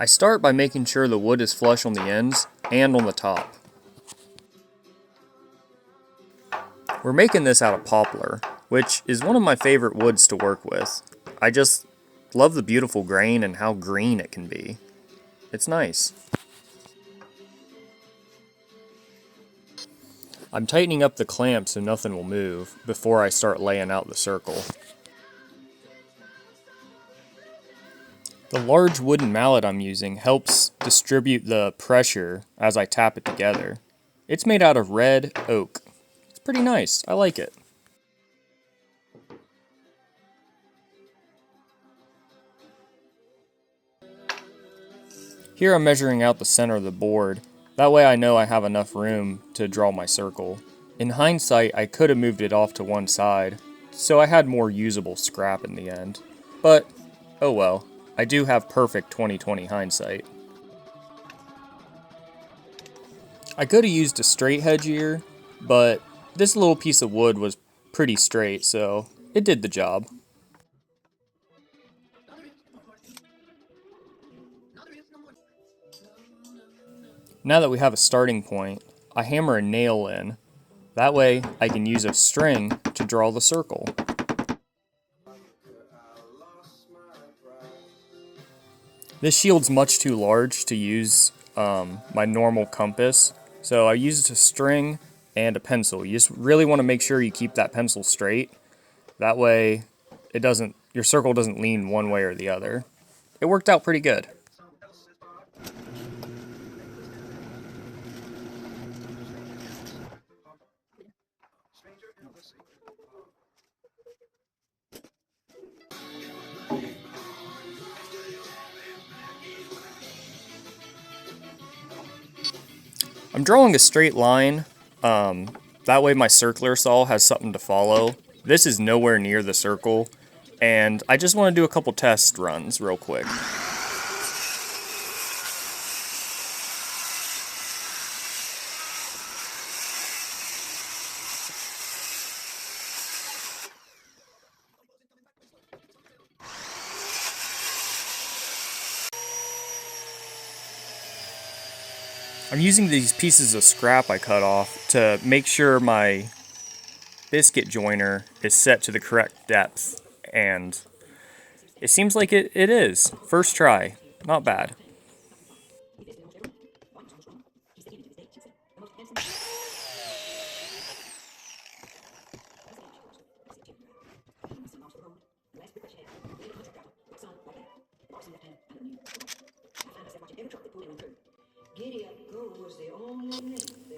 I start by making sure the wood is flush on the ends and on the top. We're making this out of poplar, which is one of my favorite woods to work with. I just love the beautiful grain and how green it can be. It's nice. I'm tightening up the clamp so nothing will move before I start laying out the circle. The large wooden mallet I'm using helps distribute the pressure as I tap it together. It's made out of red oak. It's pretty nice. I like it. Here I'm measuring out the center of the board. That way I know I have enough room to draw my circle. In hindsight, I could have moved it off to one side, so I had more usable scrap in the end. But, oh well, I do have perfect 20/20 hindsight. I could have used a straight hedge but this little piece of wood was pretty straight, so it did the job. Now that we have a starting point, I hammer a nail in. That way, I can use a string to draw the circle. This shield's much too large to use my normal compass, so I used a string and a pencil. You just really want to make sure you keep that pencil straight. That way, your circle doesn't lean one way or the other. It worked out pretty good. I'm drawing a straight line, that way my circular saw has something to follow. This is nowhere near the circle, and I just want to do a couple test runs real quick. I'm using these pieces of scrap I cut off to make sure my biscuit joiner is set to the correct depth, and it seems like it is. First try, not bad.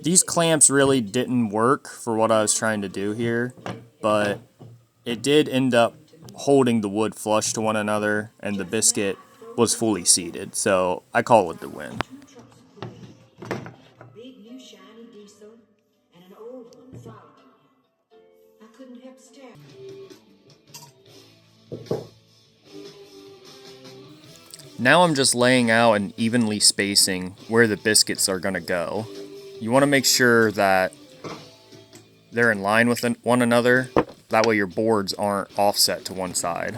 These clamps really didn't work for what I was trying to do here, but it did end up holding the wood flush to one another, and the biscuit was fully seated, so I call it the win. Now I'm just laying out and evenly spacing where the biscuits are going to go. You want to make sure that they're in line with one another. That way your boards aren't offset to one side.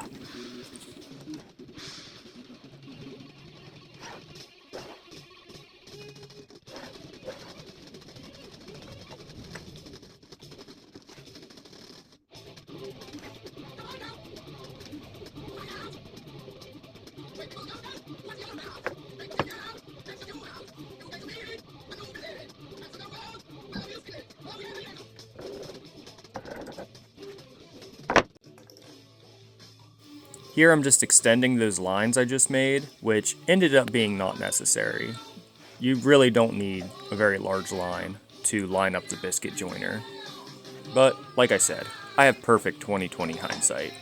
Here I'm just extending those lines I just made, which ended up being not necessary. You really don't need a very large line to line up the biscuit joiner. But, like I said, I have perfect 20/20 hindsight.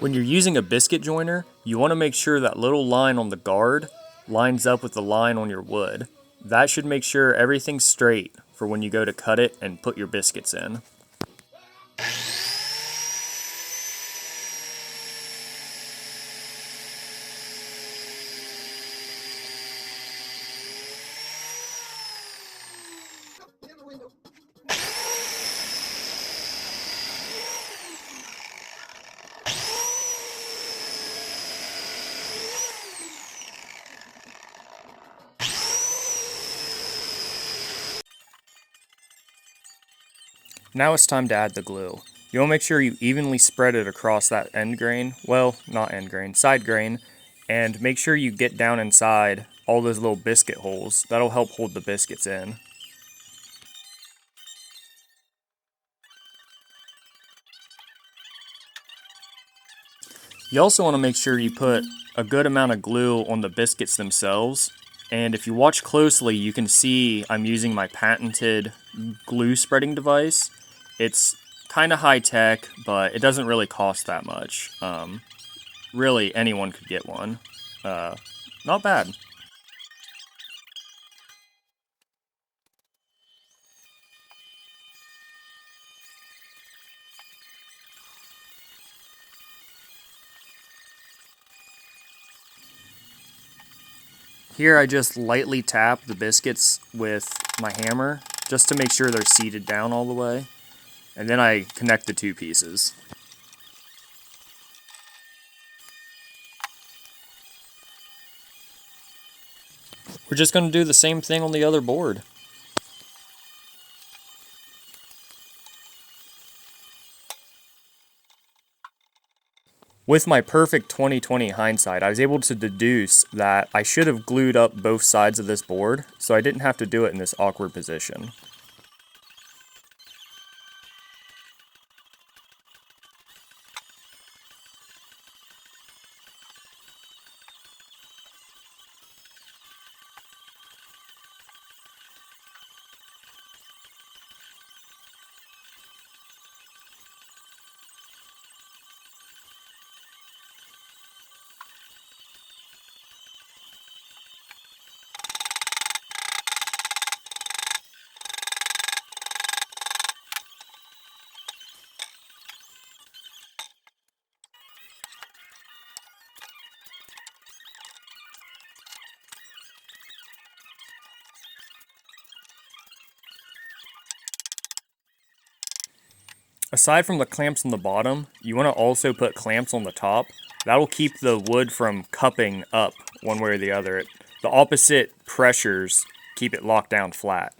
When you're using a biscuit joiner, you want to make sure that little line on the guard lines up with the line on your wood. That should make sure everything's straight for when you go to cut it and put your biscuits in. Now it's time to add the glue. You want to make sure you evenly spread it across that end grain, well, not end grain, side grain, and make sure you get down inside all those little biscuit holes. That'll help hold the biscuits in. You also want to make sure you put a good amount of glue on the biscuits themselves. And if you watch closely, you can see I'm using my patented glue spreading device. It's kind of high tech, but it doesn't really cost that much. Really, anyone could get one. Not bad. Here I just lightly tap the biscuits with my hammer just to make sure they're seated down all the way. And then I connect the two pieces. We're just going to do the same thing on the other board. With my perfect 20/20 hindsight, I was able to deduce that I should have glued up both sides of this board, so I didn't have to do it in this awkward position. Aside from the clamps on the bottom, you want to also put clamps on the top. That'll keep the wood from cupping up one way or the other. The opposite pressures keep it locked down flat.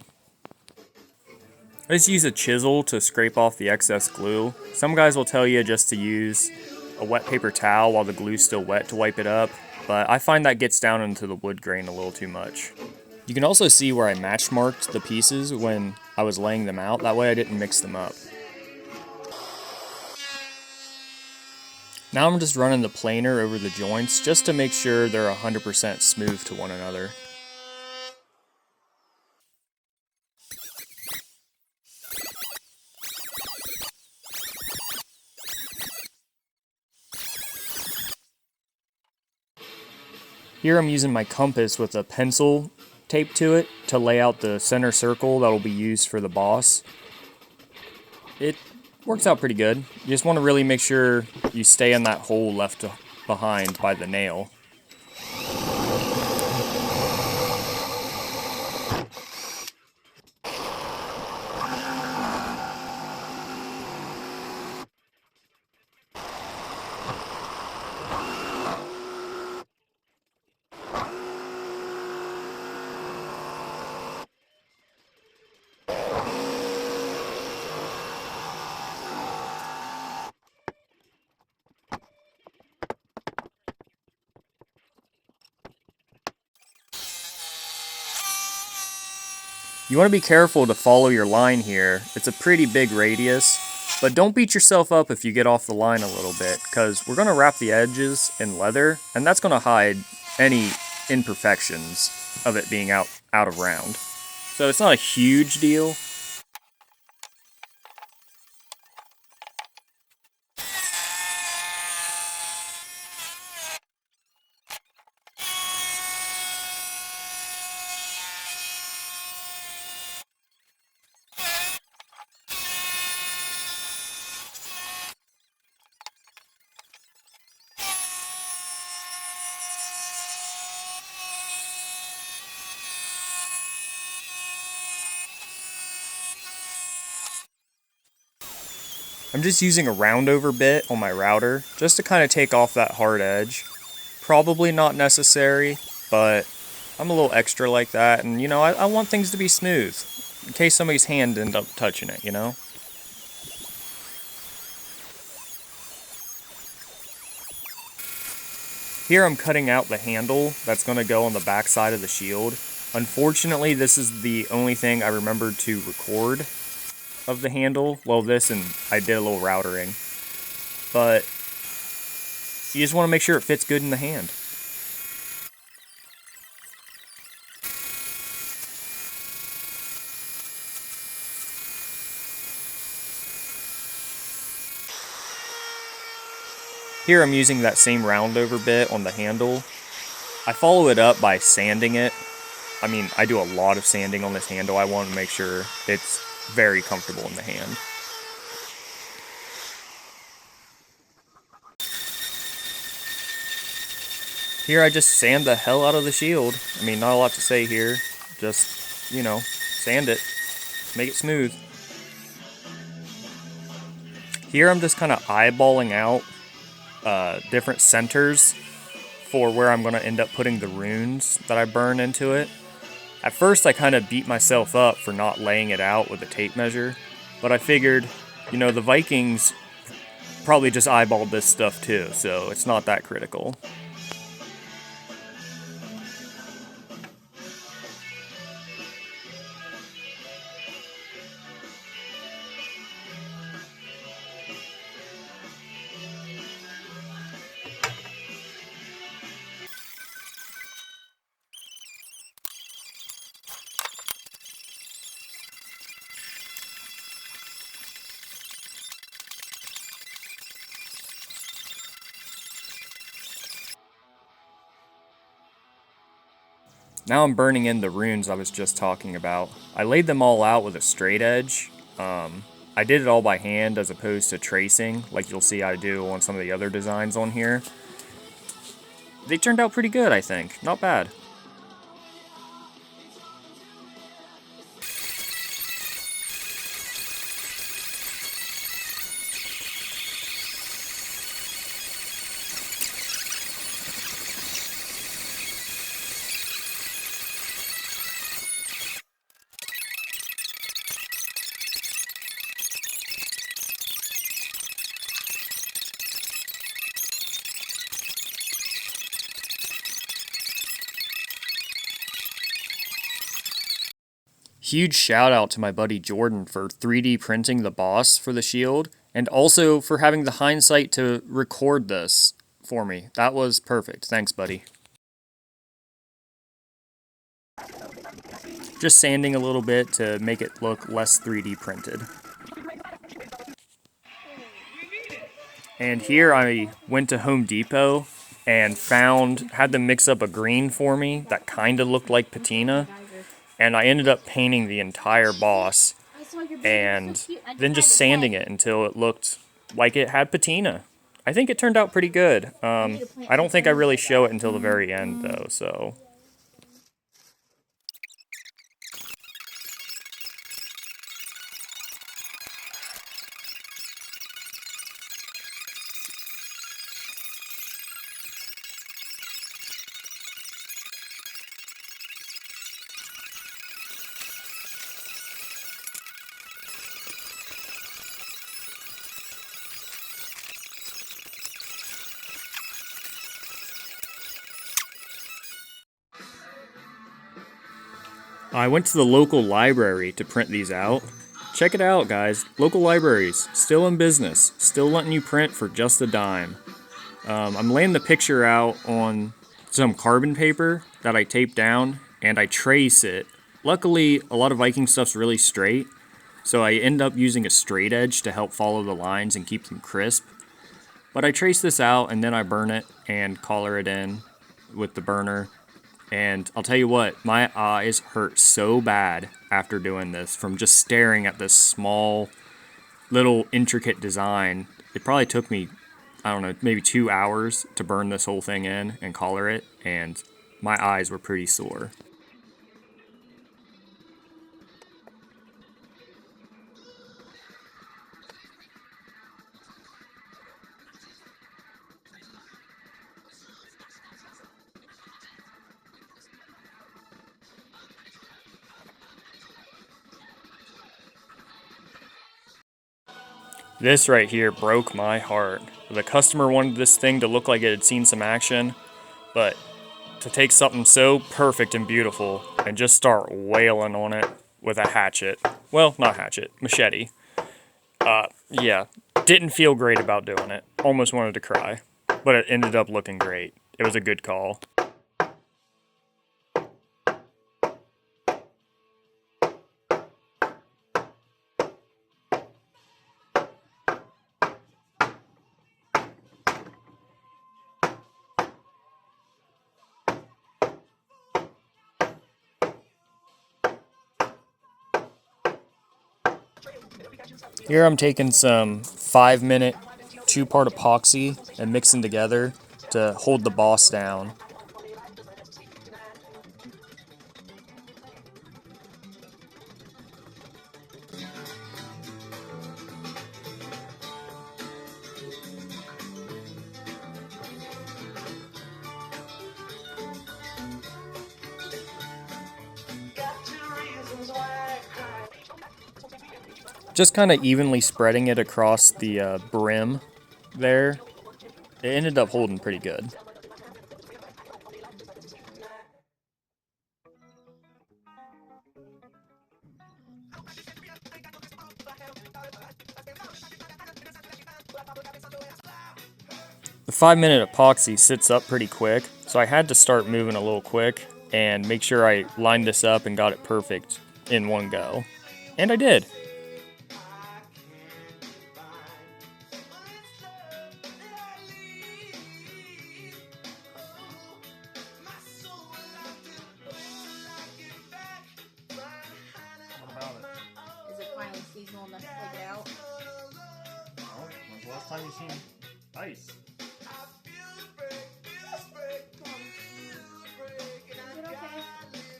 I just use a chisel to scrape off the excess glue. Some guys will tell you just to use a wet paper towel while the glue's still wet to wipe it up, but I find that gets down into the wood grain a little too much. You can also see where I match marked the pieces when I was laying them out. That way I didn't mix them up. Now I'm just running the planer over the joints just to make sure they're 100% smooth to one another. Here I'm using my compass with a pencil taped to it to lay out the center circle that will be used for the boss. It works out pretty good. You just want to really make sure you stay in that hole left behind by the nail. You want to be careful to follow your line here. It's a pretty big radius, but don't beat yourself up if you get off the line a little bit, because we're going to wrap the edges in leather, and that's going to hide any imperfections of it being out of round. So it's not a huge deal. I'm just using a roundover bit on my router just to kind of take off that hard edge. Probably not necessary, but I'm a little extra like that, and you know, I want things to be smooth in case somebody's hand ends up touching it, you know? Here I'm cutting out the handle that's going to go on the back side of the shield. Unfortunately, this is the only thing I remembered to record of the handle. Well, this, and I did a little routering. But you just want to make sure it fits good in the hand. Here I'm using that same roundover bit on the handle. I follow it up by sanding it. I mean, I do a lot of sanding on this handle. I want to make sure it's very comfortable in the hand. Here I just sand the hell out of the shield. I mean, not a lot to say here. Just, you know, sand it. Make it smooth. Here I'm just kind of eyeballing out different centers for where I'm going to end up putting the runes that I burn into it. At first I kind of beat myself up for not laying it out with a tape measure, but I figured, you know, the Vikings probably just eyeballed this stuff too, so it's not that critical. Now I'm burning in the runes I was just talking about. I laid them all out with a straight edge. I did it all by hand as opposed to tracing, like you'll see I do on some of the other designs on here. They turned out pretty good, I think. Not bad. Huge shout out to my buddy Jordan for 3D printing the boss for the shield, and also for having the hindsight to record this for me. That was perfect. Thanks, buddy. Just sanding a little bit to make it look less 3D printed. And here I went to Home Depot and had them mix up a green for me that kind of looked like patina. And I ended up painting the entire boss and then just sanding it until it looked like it had patina. I think it turned out pretty good. I don't think I really show it until the very end though, so. I went to the local library to print these out. Check it out, guys. Local libraries, still in business, still letting you print for just a dime. I'm laying the picture out on some carbon paper that I tape down, and I trace it. Luckily, a lot of Viking stuff's really straight, so I end up using a straight edge to help follow the lines and keep them crisp. But I trace this out, and then I burn it and color it in with the burner. And I'll tell you what, my eyes hurt so bad after doing this from just staring at this small, little intricate design. It probably took me, I don't know, maybe 2 hours to burn this whole thing in and color it, and my eyes were pretty sore. This right here broke my heart. The customer wanted this thing to look like it had seen some action, but to take something so perfect and beautiful and just start wailing on it with a hatchet. Well, not hatchet, machete. Yeah, didn't feel great about doing it. Almost wanted to cry, but it ended up looking great. It was a good call. Here I'm taking some 5-minute 2-part epoxy and mixing together to hold the boss down. Just kind of evenly spreading it across the brim there. It ended up holding pretty good. The 5-minute epoxy sits up pretty quick, so I had to start moving a little quick and make sure I lined this up and got it perfect in one go. And I did. Is it finally seasonal enough to take it out? When's the last time you seen ice? Is it okay?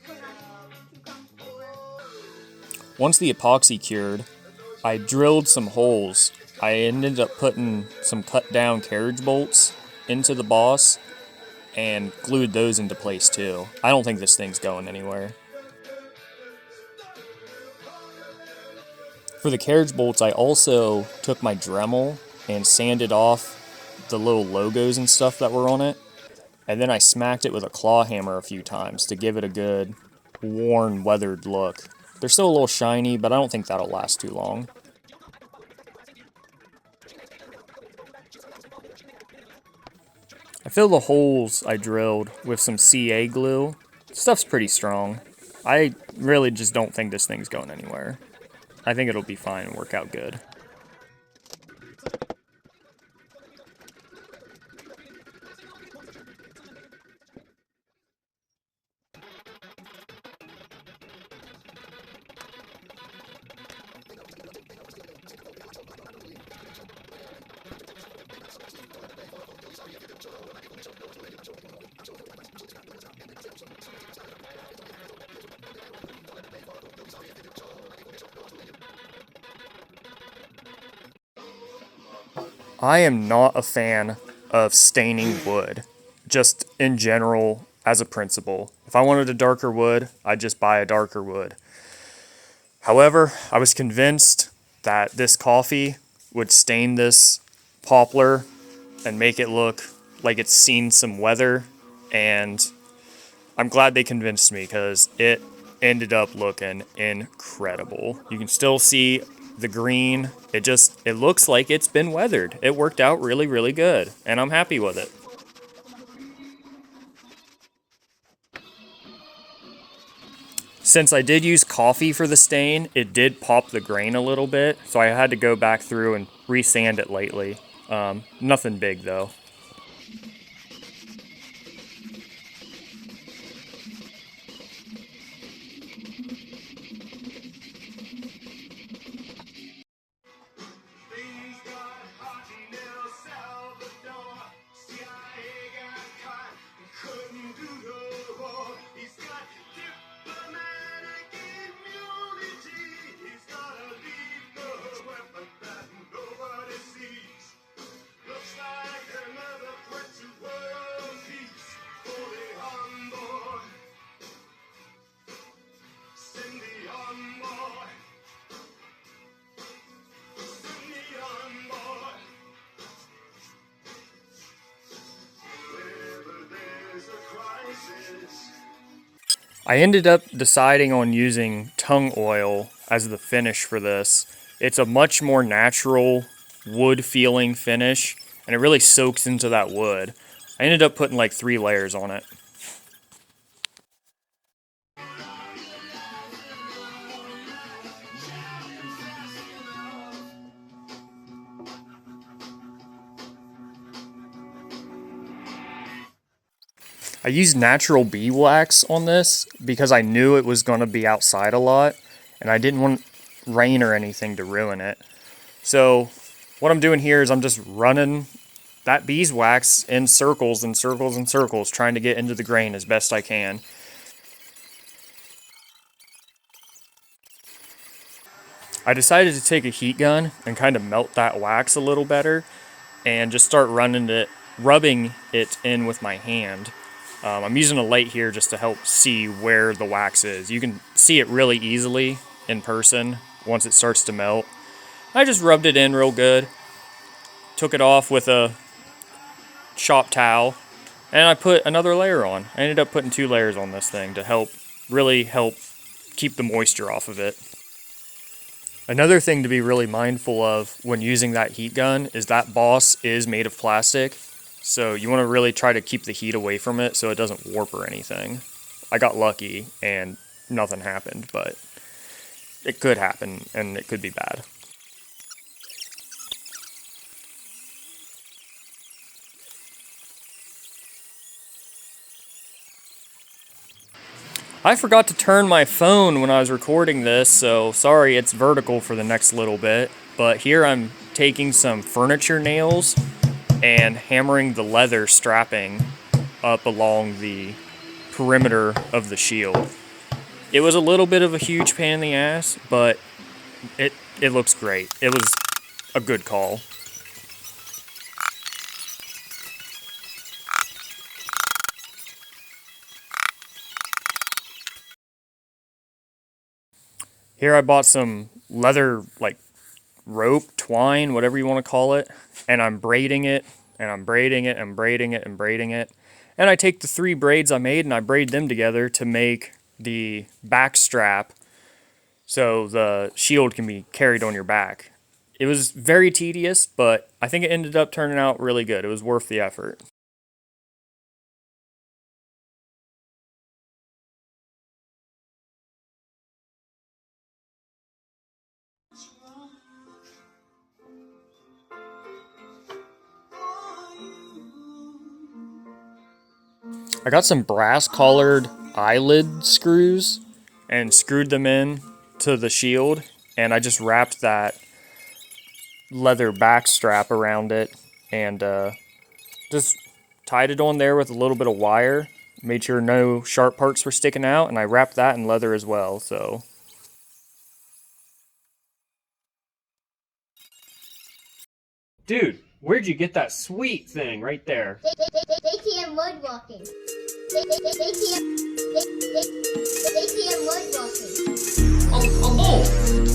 We're not too comfortable. Once the epoxy cured, I drilled some holes. I ended up putting some cut down carriage bolts into the boss and glued those into place too. I don't think this thing's going anywhere. For the carriage bolts, I also took my Dremel and sanded off the little logos and stuff that were on it. And then I smacked it with a claw hammer a few times to give it a good, worn, weathered look. They're still a little shiny, but I don't think that'll last too long. I filled the holes I drilled with some CA glue. Stuff's pretty strong. I really just don't think this thing's going anywhere. I think it'll be fine and work out good. I am not a fan of staining wood, just in general as a principle. If I wanted a darker wood, I'd just buy a darker wood. However, I was convinced that this coffee would stain this poplar and make it look like it's seen some weather, and I'm glad they convinced me because it ended up looking incredible. You can still see the green. It looks like it's been weathered. It worked out really, really good, and I'm happy with it. Since I did use coffee for the stain, it did pop the grain a little bit, so I had to go back through and resand it lately. Nothing big though. I ended up deciding on using tung oil as the finish for this. It's a much more natural wood feeling finish, and it really soaks into that wood. I ended up putting like 3 layers on it. I used natural beeswax on this because I knew it was going to be outside a lot, and I didn't want rain or anything to ruin it. So what I'm doing here is I'm just running that beeswax in circles and circles and circles, trying to get into the grain as best I can. I decided to take a heat gun and kind of melt that wax a little better and just start rubbing it in with my hand. I'm using a light here just to help see where the wax is. You can see it really easily in person once it starts to melt. I just rubbed it in real good, took it off with a shop towel, and I put another layer on. I ended up putting 2 layers on this thing to really help keep the moisture off of it. Another thing to be really mindful of when using that heat gun is that boss is made of plastic, so you want to really try to keep the heat away from it so it doesn't warp or anything. I got lucky and nothing happened, but it could happen and it could be bad. I forgot to turn my phone when I was recording this, so sorry it's vertical for the next little bit. But here I'm taking some furniture nails and hammering the leather strapping up along the perimeter of the shield. It was a little bit of a huge pain in the ass, but it looks great. It was a good call. Here I bought some leather, like rope, twine, whatever you want to call it, and I'm braiding it, and I'm braiding it, and braiding it, and braiding it. And I take the 3 braids I made and I braid them together to make the back strap so the shield can be carried on your back. It was very tedious, but I think it ended up turning out really good. It was worth the effort. I got some brass collared eyelid screws and screwed them in to the shield, and I just wrapped that leather back strap around it and just tied it on there with a little bit of wire, made sure no sharp parts were sticking out, and I wrapped that in leather as well. So dude, where'd you get that sweet thing right there? JTM Woodworking. JTM Woodworking.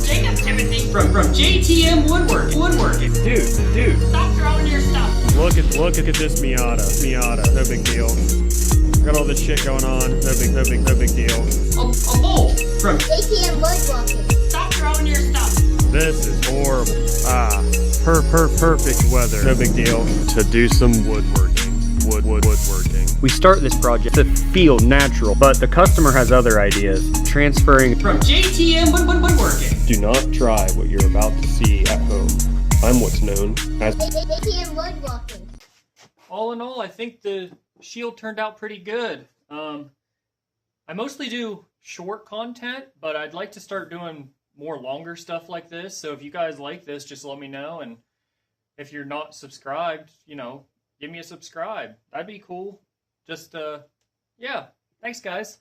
Jacob Timothy from JTM Woodworking. Dude, Stop throwing your stuff. look at this Miata, no big deal. Got all this shit going on, no big deal. A bolt from JTM Woodworking. Stop throwing your stuff. This is horrible. Perfect weather, no big deal. To do some woodworking. Woodworking. We start this project to feel natural, but the customer has other ideas. Transferring From JTM Woodworking. Do not try what you're about to see at home. I'm what's known as JTM Woodworking. all in all, I think the shield turned out pretty good. I mostly do short content, but I'd like to start doing more longer stuff like this. So if you guys like this, just let me know. And if you're not subscribed, give me a subscribe. That'd be cool. Just, yeah. Thanks, guys.